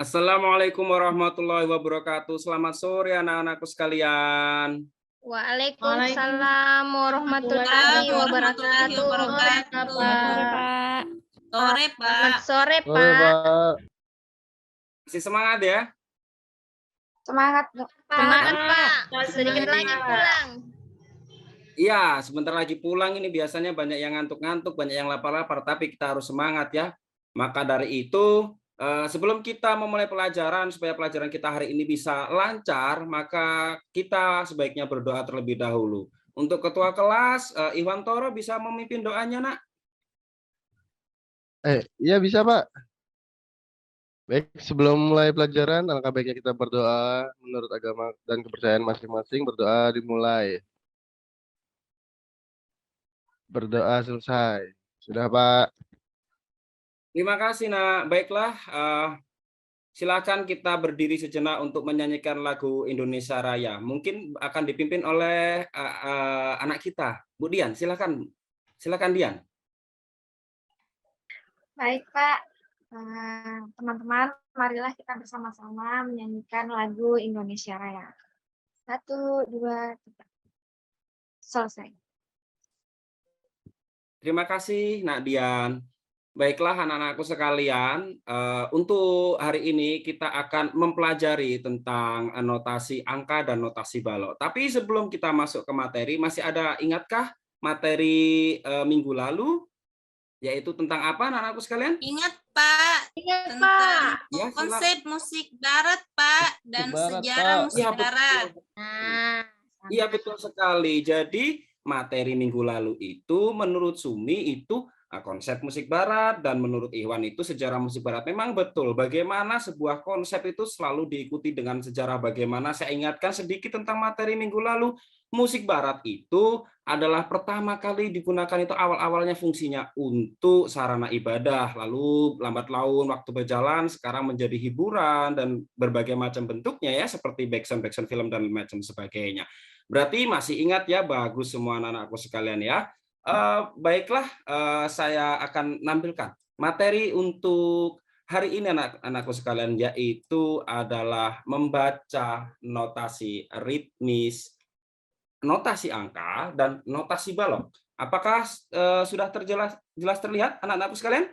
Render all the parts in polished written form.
Assalamualaikum warahmatullahi wabarakatuh. Selamat sore anak-anakku sekalian. Waalaikumsalam warahmatullahi wabarakatuh. Pak. Sore, Pak. Selamat sore, Sore, Pak. Pak. Masih semangat ya? Semangat, Pak. Sedikit Baik. lagi pulang. Iya, sebentar lagi pulang ini biasanya banyak yang ngantuk-ngantuk, banyak yang lapar-lapar, tapi kita harus semangat ya. Maka dari itu, sebelum kita memulai pelajaran, supaya pelajaran kita hari ini bisa lancar, maka kita sebaiknya berdoa terlebih dahulu. Untuk ketua kelas, Iwan Toro bisa memimpin doanya, Nak? Iya bisa, Pak. Baik, sebelum mulai pelajaran, alangkah baiknya kita berdoa menurut agama dan kepercayaan masing-masing. Berdoa dimulai. Berdoa selesai. Sudah, Pak. Terima kasih, Nak. Baiklah, silakan kita berdiri sejenak untuk menyanyikan lagu Indonesia Raya. Mungkin akan dipimpin oleh anak kita, Bu Dian. Silakan Dian. Baik, Pak. Teman-teman, marilah kita bersama-sama menyanyikan lagu Indonesia Raya. 1, 2, 3. Selesai. Terima kasih, Nak Dian. Baiklah anak-anakku sekalian, untuk hari ini kita akan mempelajari tentang notasi angka dan notasi balok. Tapi sebelum kita masuk ke materi, masih ada ingatkah materi minggu lalu? Yaitu tentang apa anak-anakku sekalian? Ingat, Pak. Ingat, Tentang Pak. Ya, konsep musik barat, Pak, dan Musik barat, sejarah Pak. musik Iya, barat. Iya, betul sekali. Jadi materi minggu lalu itu menurut Sumi itu konsep musik barat, dan menurut Iwan itu sejarah musik barat. Memang betul, bagaimana sebuah konsep itu selalu diikuti dengan sejarah. Bagaimana saya ingatkan sedikit tentang materi minggu lalu. Musik barat itu adalah pertama kali digunakan itu awal-awalnya fungsinya untuk sarana ibadah, lalu lambat laun waktu berjalan sekarang menjadi hiburan dan berbagai macam bentuknya ya, seperti backsound film dan macam sebagainya. Berarti masih ingat ya, bagus semua anak-anakku sekalian ya. Baiklah, saya akan nampilkan materi untuk hari ini anak-anakku sekalian, yaitu adalah membaca notasi ritmis, notasi angka, dan notasi balok. Apakah sudah jelas terlihat anak-anakku sekalian?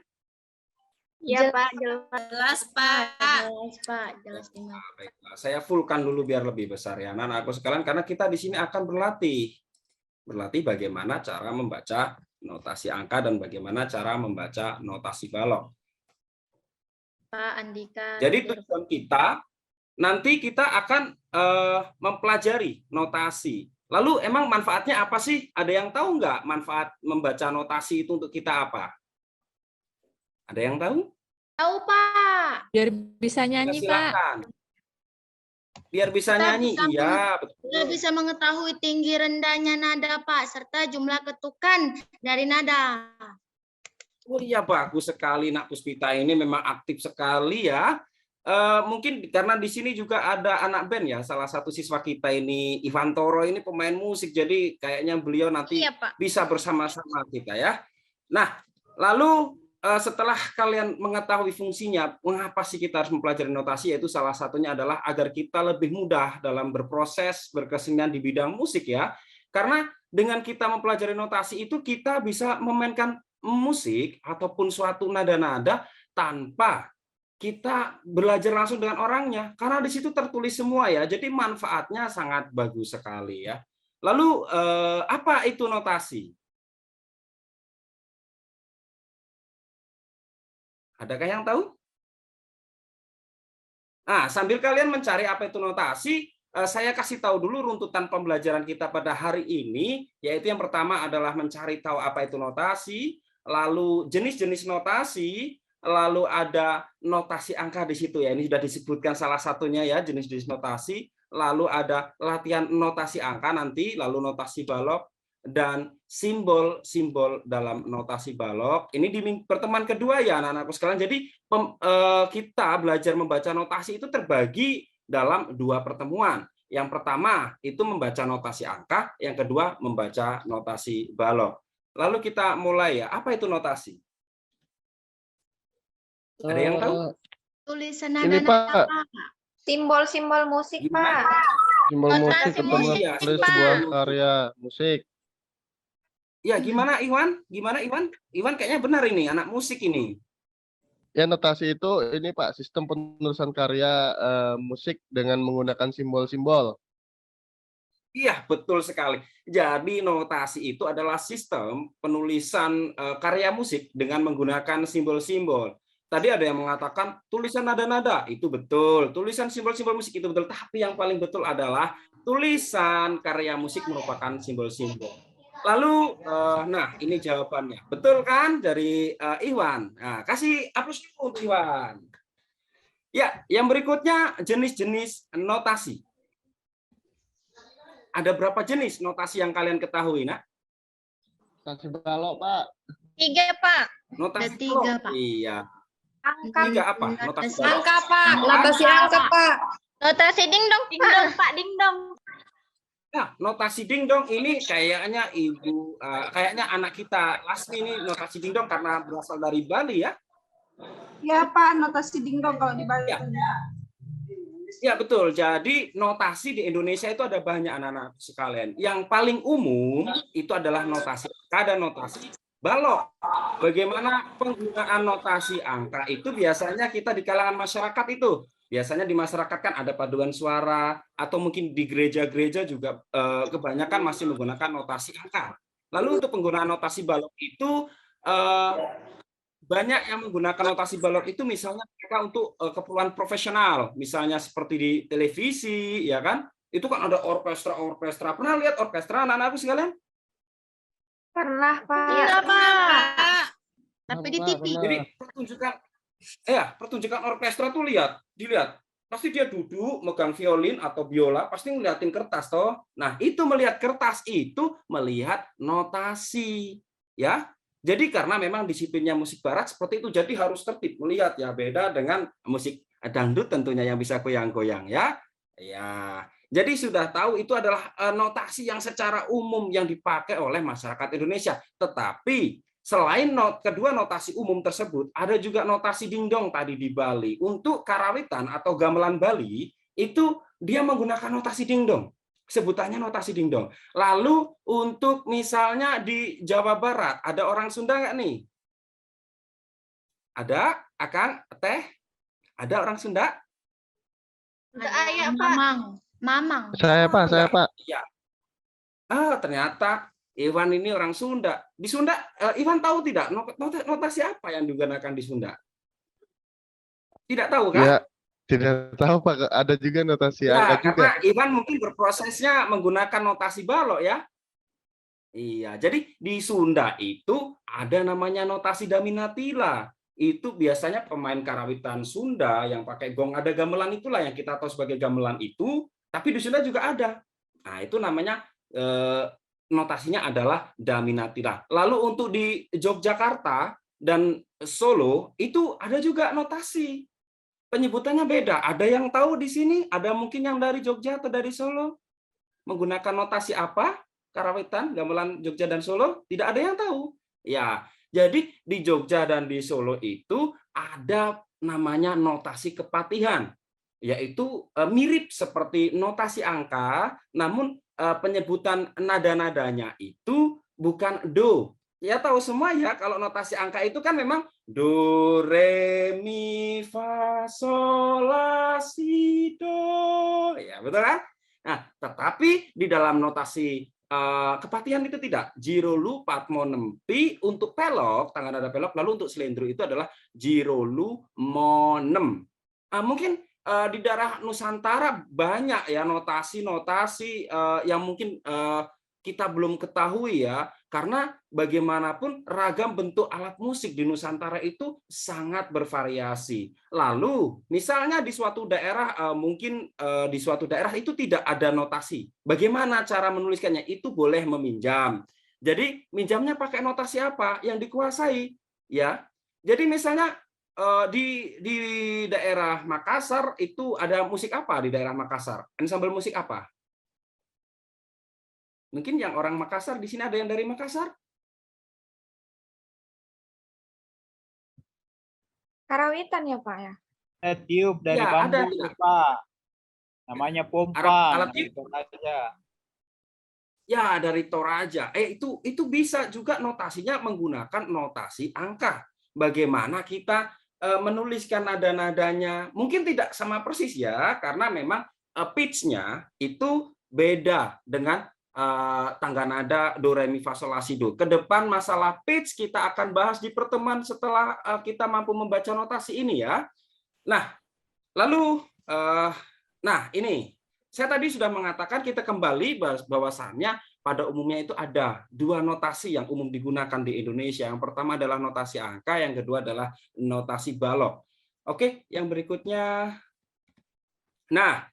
Iya, Pak. Jelas, Pak. Jelas. Baiklah, saya fullkan dulu biar lebih besar ya anak-anakku sekalian, karena kita di sini akan berlatih bagaimana cara membaca notasi angka dan bagaimana cara membaca notasi balok. Pak Andika. Jadi tujuan kita nanti kita akan mempelajari notasi. Lalu emang manfaatnya apa sih? Ada yang tahu nggak manfaat membaca notasi itu untuk kita apa? Ada yang tahu? Tahu, Pak. Biar bisa nyanyi, Silakan. Biar bisa nyanyi, iya betul. Kita bisa mengetahui tinggi rendahnya nada, Pak, serta jumlah ketukan dari nada. Oh iya, bagus sekali Nak Puspita, ini memang aktif sekali ya. Mungkin karena di sini juga ada anak band ya, salah satu siswa kita ini Ivan Toro ini pemain musik, jadi kayaknya beliau nanti Iya, Pak. bisa bersama-sama kita ya. Nah, lalu setelah kalian mengetahui fungsinya, mengapa sih kita harus mempelajari notasi, yaitu salah satunya adalah agar kita lebih mudah dalam berproses berkesenian di bidang musik ya. Karena dengan kita mempelajari notasi itu kita bisa memainkan musik ataupun suatu nada-nada tanpa kita belajar langsung dengan orangnya, karena di situ tertulis semua ya. Jadi manfaatnya sangat bagus sekali ya. Lalu apa itu notasi? Adakah yang tahu? Nah, sambil kalian mencari apa itu notasi, saya kasih tahu dulu runtutan pembelajaran kita pada hari ini, yaitu yang pertama adalah mencari tahu apa itu notasi, lalu jenis-jenis notasi, lalu ada notasi angka di situ ya. Ini sudah disebutkan salah satunya ya, jenis-jenis notasi, lalu ada latihan notasi angka nanti, lalu notasi balok, dan simbol-simbol dalam notasi balok. Ini di pertemuan kedua ya anak-anakku sekalian. Jadi kita belajar membaca notasi itu terbagi dalam 2 pertemuan. Yang pertama itu membaca notasi angka, yang kedua membaca notasi balok. Lalu kita mulai ya. Apa itu notasi? Ada yang tahu? Tulisan Ini, nada-nada, Pak. Pak. Simbol-simbol musik, Gimana? Pak. Simbol Notasi musik atau musik, menulis Pak. sebuah karya musik. Ya, gimana Iwan? Gimana Iwan? Iwan kayaknya benar ini, anak musik ini. Ya, notasi itu ini Pak, sistem penulisan karya musik dengan menggunakan simbol-simbol. Iya, betul sekali. Jadi notasi itu adalah sistem penulisan karya musik dengan menggunakan simbol-simbol. Tadi ada yang mengatakan tulisan nada-nada, itu betul. Tulisan simbol-simbol musik itu betul. Tapi yang paling betul adalah tulisan karya musik merupakan simbol-simbol. Lalu, nah ini jawabannya. Betul kan dari Iwan? Nah, kasih aplaus dulu untuk Iwan. Ya, yang berikutnya jenis-jenis notasi. Ada berapa jenis notasi yang kalian ketahui, nak? Notasi balok, Pak. 3, Pak. Notasi Ada 3, balok. Pak. Iya. Angka. Tiga apa? Notasi balok. Angka, Pak. Notasi angka, Pak. Notasi dingdong, Pak. Pak, dingdong. Nah, notasi dingdong ini kayaknya kayaknya anak kita Lasmi ini notasi dingdong karena berasal dari Bali ya. Ya Pak, notasi dingdong kalau di Bali. Ya. Ya betul. Jadi notasi di Indonesia itu ada banyak anak-anak sekalian. Yang paling umum itu adalah notasi angka dan notasi balok. Bagaimana penggunaan notasi angka itu biasanya kita di kalangan masyarakat itu. Biasanya di masyarakat kan ada paduan suara atau mungkin di gereja-gereja juga kebanyakan masih menggunakan notasi angka. Lalu untuk penggunaan notasi balok itu banyak yang menggunakan notasi balok itu misalnya mereka untuk keperluan profesional, misalnya seperti di televisi, ya kan? Itu kan ada orkestra. Pernah lihat orkestra anak-anakku sekalian? Pernah, Pak. Iya, Pak. Tapi di TV. Jadi pertunjukan orkestra tuh dilihat. Pasti dia duduk megang violin atau biola, pasti ngeliatin kertas toh. Nah, itu melihat kertas itu melihat notasi, ya. Jadi karena memang disiplinnya musik barat seperti itu, jadi harus tertib melihat ya, beda dengan musik dangdut tentunya yang bisa goyang-goyang ya. Ya. Jadi sudah tahu itu adalah notasi yang secara umum yang dipakai oleh masyarakat Indonesia. Tetapi selain kedua notasi umum tersebut, ada juga notasi dingdong tadi di Bali. Untuk karawitan atau gamelan Bali itu dia menggunakan notasi dingdong. Sebutannya notasi dingdong. Lalu untuk misalnya di Jawa Barat, ada orang Sunda nggak nih? Ada, Akang, Teh? Ada orang Sunda? Ayah, Pak. Mamang. Saya, Pak. Iya. Ternyata Iwan ini orang Sunda. Di Sunda, Iwan tahu tidak notasi apa yang digunakan di Sunda? Tidak tahu kan? Ya, tidak tahu Pak. Ada juga notasi Ya, angka juga. karena Iwan mungkin berprosesnya menggunakan notasi balok ya. Iya, jadi di Sunda itu ada namanya notasi daminatila. Itu biasanya pemain karawitan Sunda yang pakai gong, ada gamelan itulah yang kita tahu sebagai gamelan itu, tapi di Sunda juga ada. Nah, itu namanya notasinya adalah daminatila. Lalu untuk di Yogyakarta dan Solo itu ada juga notasi. Penyebutannya beda. Ada yang tahu di sini? Ada mungkin yang dari Jogja atau dari Solo? Menggunakan notasi apa? Karawitan, gamelan Jogja dan Solo? Tidak ada yang tahu. Ya, jadi di Jogja dan di Solo itu ada namanya notasi kepatihan. Yaitu mirip seperti notasi angka, namun penyebutan nada-nadanya itu bukan do. Ya tahu semua ya, kalau notasi angka itu kan memang do, re, mi, fa, sol, la, si, do. Ya, betul kan? Nah, tetapi di dalam notasi kepatihan itu tidak. Jirolu, patmo, nempi untuk pelok, tangan nada pelok, lalu untuk selendro itu adalah jirolu, monem. Mungkin di daerah Nusantara banyak ya notasi-notasi yang mungkin kita belum ketahui ya, karena bagaimanapun ragam bentuk alat musik di Nusantara itu sangat bervariasi. Lalu misalnya di suatu daerah mungkin di suatu daerah itu tidak ada notasi. Bagaimana cara menuliskannya? Itu boleh meminjam. Jadi minjamnya pakai notasi apa yang dikuasai ya. Jadi misalnya di daerah Makassar itu ada musik apa di daerah Makassar? Ensemble musik apa? Mungkin yang orang Makassar di sini ada yang dari Makassar? Karawitan ya, Pak ya? tiup dari Ya, bambu ada itu, tidak? Pak. Namanya pompa. Alat tiup? Itu aja. Ya, dari Toraja. Itu bisa juga notasinya menggunakan notasi angka. Bagaimana kita menuliskan nada-nadanya? Mungkin tidak sama persis ya, karena memang pitch-nya itu beda dengan tangga nada do re mi fa sol la si do. Ke depan masalah pitch kita akan bahas di pertemuan setelah kita mampu membaca notasi ini ya. Nah, lalu ini saya tadi sudah mengatakan kita kembali bahwasannya pada umumnya itu ada dua notasi yang umum digunakan di Indonesia. Yang pertama adalah notasi angka, yang kedua adalah notasi balok. Oke, yang berikutnya. Nah,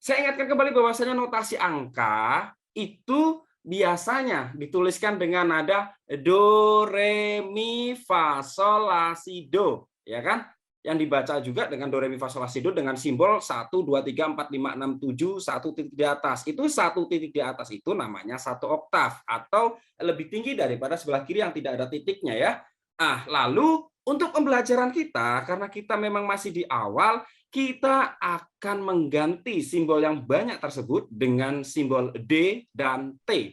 saya ingatkan kembali bahwasanya notasi angka itu biasanya dituliskan dengan nada do, re, mi, fa, sol, la, si, do, ya kan? Yang dibaca juga dengan do, re, mi, fa, sol, la, si, do dengan simbol 1, 2, 3, 4, 5, 6, 7, 1 titik di atas. Itu 1 titik di atas itu namanya 1 oktav atau lebih tinggi daripada sebelah kiri yang tidak ada titiknya ya. Lalu untuk pembelajaran kita, karena kita memang masih di awal, kita akan mengganti simbol yang banyak tersebut dengan simbol D dan T.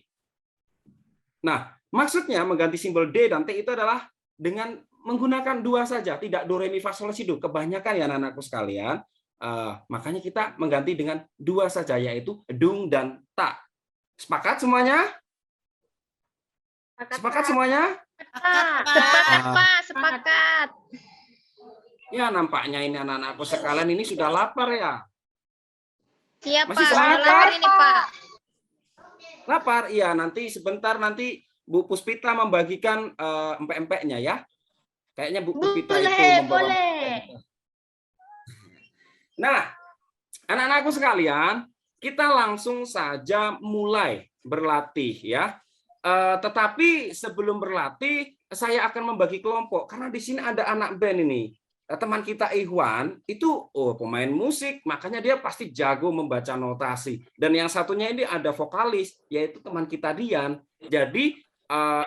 Nah, maksudnya mengganti simbol D dan T itu adalah dengan menggunakan dua saja, tidak do, re, mi, fa, sol, la, si, do. Kebanyakan ya anak-anakku sekalian, makanya kita mengganti dengan dua saja, yaitu dung dan ta. Sepakat semuanya? Sepakat semuanya? Sepakat, Pak. Sepakat. Ya, nampaknya ini anak-anakku sekalian ini sudah lapar ya. Iya, Masih Pak. semangat, Lapar ini, Pak. Lapar, iya. Nanti sebentar nanti Bu Puspita membagikan empek-empeknya ya. Kayaknya Bu Puspita itu membawa. Boleh. Nah, anak-anakku sekalian, kita langsung saja mulai berlatih ya. Tetapi sebelum berlatih, saya akan membagi kelompok karena di sini ada anak band ini. Teman kita Ikhwan itu pemain musik, makanya dia pasti jago membaca notasi. Dan yang satunya ini ada vokalis, yaitu teman kita Dian. Jadi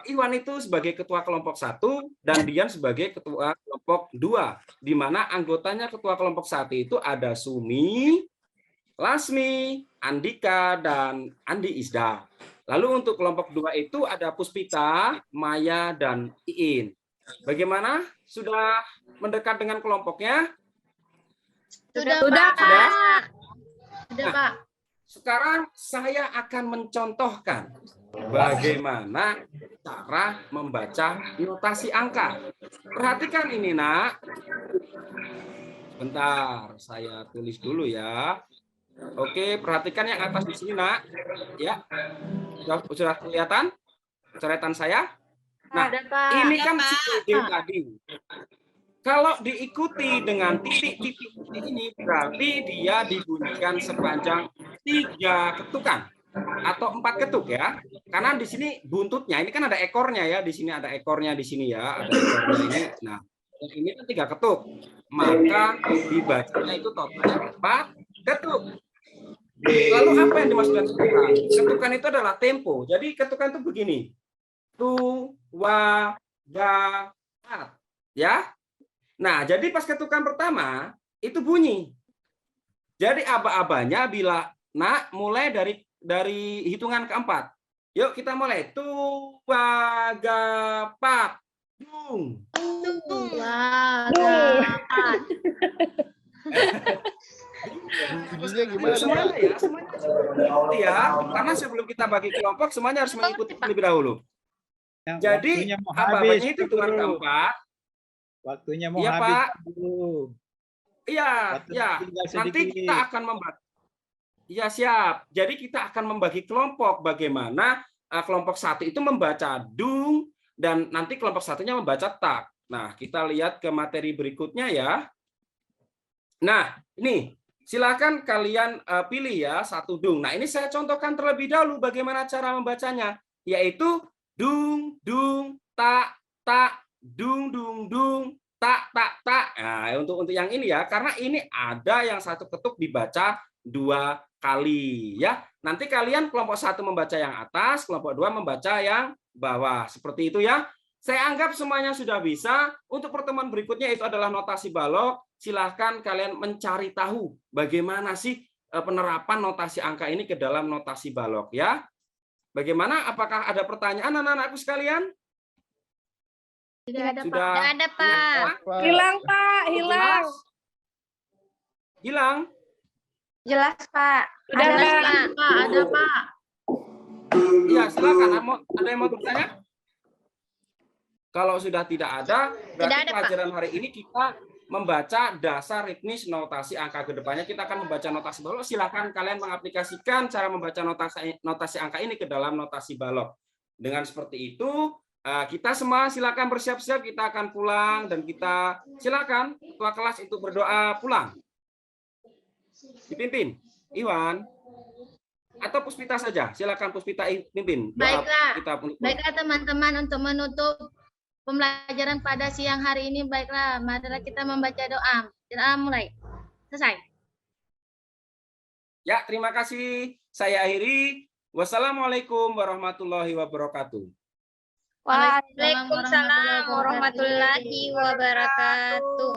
Ikhwan itu sebagai ketua kelompok 1 dan Dian sebagai ketua kelompok 2, di mana anggotanya ketua kelompok 1 itu ada Sumi, Lasmi, Andika, dan Andi Isda. Lalu untuk kelompok 2 itu ada Puspita, Maya, dan Iin. Bagaimana? Sudah mendekat dengan kelompoknya? Sudah, Sudah? Pak. Sudah, Nah, Pak. sekarang saya akan mencontohkan bagaimana cara membaca notasi angka. Perhatikan ini, Nak. Sebentar, saya tulis dulu ya. Oke, perhatikan yang atas di sini, Nak. Ya. Sudah kelihatan coretan saya? Nah, ini kan si ide tadi. Kalau diikuti dengan titik-titik ini, berarti dia dibunyikan sepanjang 3 ketukan atau 4 ketuk ya. Karena di sini buntutnya, ini kan ada ekornya ya, di sini ada ekornya di sini ya, ada ekornya ini. Nah, ini kan 3 ketuk. Maka dibacanya itu totalnya 4 ketuk. Lalu apa yang dimaksudkan ketukan? Ketukan itu adalah tempo. Jadi ketukan itu begini. Tu, wa, ga, at. Ya. Nah, jadi pas ketukan pertama itu bunyi. Jadi aba-abanya bila Nak mulai dari hitungan keempat. Yuk kita mulai. Tu, wa, ga, pat. Dung. Wa, ga, pat. Bunyinya gimana? Semuanya ya, semuanya harus mengikuti ya. Karena sebelum kita bagi kelompok, semuanya harus mengikuti terlebih dahulu. Jadi aba-abanya itu hitungan keempat. Waktunya mau Iya, habis Pak. dulu. Iya, Waktu ya. tinggal Nanti sedikit. kita akan membagi. Iya, siap. Jadi kita akan membagi kelompok. Bagaimana kelompok 1 itu membaca dung dan nanti kelompok satunya membaca tak. Nah, kita lihat ke materi berikutnya ya. Nah, ini silakan kalian pilih ya satu dung. Nah, ini saya contohkan terlebih dahulu bagaimana cara membacanya, yaitu dung dung tak tak dung dung dung tak tak tak. Nah, untuk yang ini ya, karena ini ada yang satu ketuk dibaca 2 kali ya. Nanti kalian kelompok 1 membaca yang atas, kelompok 2 membaca yang bawah. Seperti itu ya. Saya anggap semuanya sudah bisa. Untuk pertemuan berikutnya itu adalah notasi balok. silahkan kalian mencari tahu bagaimana sih penerapan notasi angka ini ke dalam notasi balok ya. Bagaimana? Apakah ada pertanyaan anak-anakku sekalian? Tidak ada, Pak. Sudah Tidak ada, Pak. Hilang, Pak. Hilang. Hilang? Jelas, Pak. Sudah, Ada, Pak. Pak, ada, Pak. Iya, silakan. Ada yang mau bertanya? Kalau sudah tidak ada, berarti ada, Pak. pelajaran hari ini kita membaca dasar ritmis notasi angka ke depannya. Kita akan membaca notasi balok. Silakan kalian mengaplikasikan cara membaca notasi angka ini ke dalam notasi balok. Dengan seperti itu, kita semua silakan bersiap-siap. Kita akan pulang dan kita silakan ketua kelas untuk berdoa pulang. Dipimpin, Iwan. Atau Puspita saja. Silakan Puspita pimpin. Baiklah teman-teman, untuk menutup pembelajaran pada siang hari ini, baiklah marilah kita membaca doa. Doa mulai. Selesai. Ya, terima kasih. Saya akhiri. Wassalamualaikum warahmatullahi wabarakatuh. Waalaikumsalam warahmatullahi wabarakatuh.